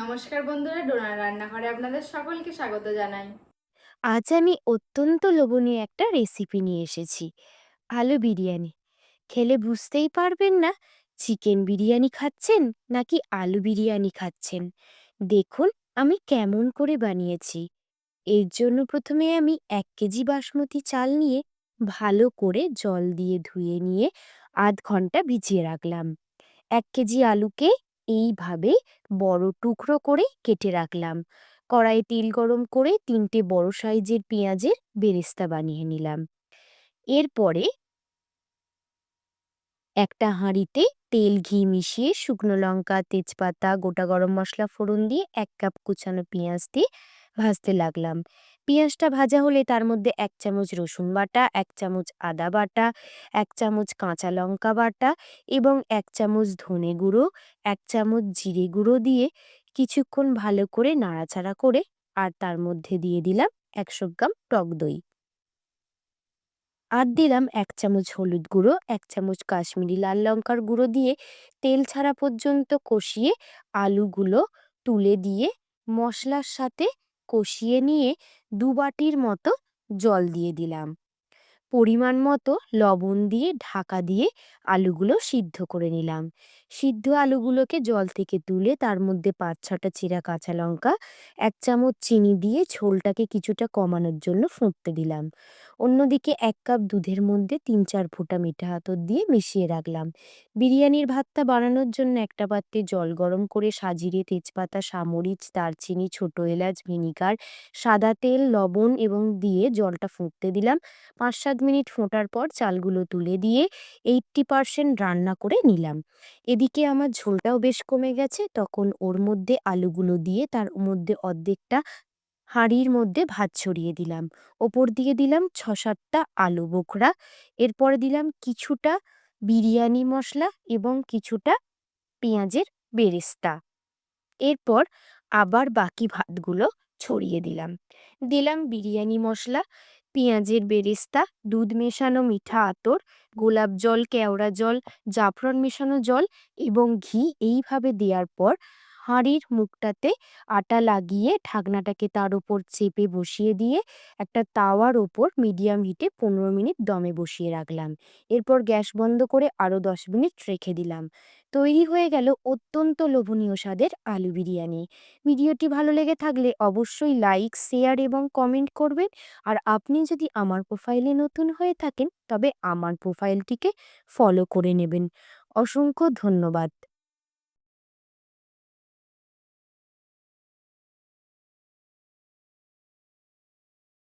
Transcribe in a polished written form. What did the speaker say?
নমস্কার বন্ধুরা, ডোনার রান্নাঘরে আপনাদের সকলকে স্বাগত জানাই। আজ আমি অত্যন্ত লোভনীয় একটা রেসিপি নিয়ে এসেছি। আলু বিরিয়ানি। খেলে বুঝতেই পারবেন না চিকেন বিরিয়ানি খাচ্ছেন নাকি আলু বিরিয়ানি খাচ্ছেন। দেখুন আমি কেমন করে বানিয়েছি। এর জন্য প্রথমে আমি 1 কেজি বাসমতি চাল নিয়ে ভালো করে জল দিয়ে ধুয়ে নিয়ে আধ ঘন্টা ভিজিয়ে রাখলাম। 1 কেজি আলুকে এইভাবে বড় টুকরো করে কেটে রাখলাম। কড়াইয়ে তেল গরম করে 3টে বড় সাইজের পেঁয়াজের বেরেস্তা বানিয়ে নিলাম। এরপরে একটা হাঁড়িতে তেল ঘি মিশিয়ে শুকনো লঙ্কা, তেজপাতা, গোটা গরম মশলা ফোড়ন দিয়ে 1 কাপ কুচানো পেঁয়াজ দিয়ে ভাজতে লাগলাম। পেঁয়াজটা ভাজা হলে তার মধ্যে 1 চামচ রসুন বাটা, 1 চামচ আদা বাটা, 1 চামচ কাঁচা লঙ্কা বাটা এবং 1 চামচ ধনে গুঁড়ো, 1 চামচ জিরে গুঁড়ো দিয়ে কিছুক্ষণ ভালো করে নাড়াচাড়া করে আর তার মধ্যে দিয়ে দিলাম 100 গ্রাম টক দই। আর দিলাম 1 চামচ হলুদ গুঁড়ো, 1 চামচ কাশ্মীরি লাল লঙ্কার গুঁড়ো দিয়ে তেল ছাড়া পর্যন্ত কষিয়ে আলুগুলো তুলে দিয়ে মশলার সাথে কষিয়ে নিয়ে 2 বাটির মতো জল দিয়ে দিলাম। পরিমাণ মতো লবণ দিয়ে ঢাকা দিয়ে আলুগুলো সিদ্ধ করে নিলাম। সিদ্ধ আলুগুলোকে জল থেকে তুলে তার মধ্যে 5-6টা চিরা কাঁচা লঙ্কা, 1 চামচ চিনি দিয়ে ঝোলটাকে কিছুটা কমানোর জন্য ফুটতে দিলাম। অন্যদিকে 1 কাপ দুধের মধ্যে 3-4 ফোঁটা মিঠা আতর দিয়ে মিশিয়ে রাখলাম। বিরিয়ানির ভাতটা বানানোর জন্য একটা পাত্রে জল গরম করে সাজিরে তেজপাতা, সামরিচ, দারচিনি, ছোট এলাচ, ভিনিগার, সাদা তেল, লবণ এবং দিয়ে জলটা ফুটতে দিলাম। 5-7 মিনিট ফোটার পর চালগুলো তুলে দিয়ে 80% রান্না করে নিলাম। এদিকে আমার ঝোলটাও বেশ কমে গেছে, তখন ওর মধ্যে আলুগুলো দিয়ে তার মধ্যে অর্ধেকটা হাঁড়ির মধ্যে ভাত ছড়িয়ে দিলাম। ওপর দিয়ে দিলাম 6-7টা আলু বোখরা। এরপরে দিলাম কিছুটা বিরিয়ানি মশলা এবং কিছুটা পেঁয়াজের বেরেস্তা। এরপর আবার বাকি ভাতগুলো ছড়িয়ে দিলাম। দিলাম বিরিয়ানি মশলা, পেঁয়াজের বেরেস্তা, দুধ মেশানো মিঠা আতর, গোলাপ জল, কেওড়া জল, জাফরান মেশানো জল এবং ঘি। এইভাবে দেওয়ার পর হাঁড়ির মুখটাতে আটা লাগিয়ে ঢাকনাটাকে তার উপর চেপে বসিয়ে দিয়ে একটা তাওয়ার ওপর মিডিয়াম হিটে 15 মিনিট দমে বসিয়ে রাখলাম। এরপর গ্যাস বন্ধ করে আরও 10 মিনিট রেখে দিলাম। তৈরি হয়ে গেল অত্যন্ত লোভনীয় স্বাদের আলু বিরিয়ানি। ভিডিওটি ভালো লেগে থাকলে অবশ্যই লাইক, শেয়ার এবং কমেন্ট করবেন। আর আপনি যদি আমার প্রোফাইলে নতুন হয়ে থাকেন তবে আমার প্রোফাইলটিকে ফলো করে নেবেন। অসংখ্য ধন্যবাদ।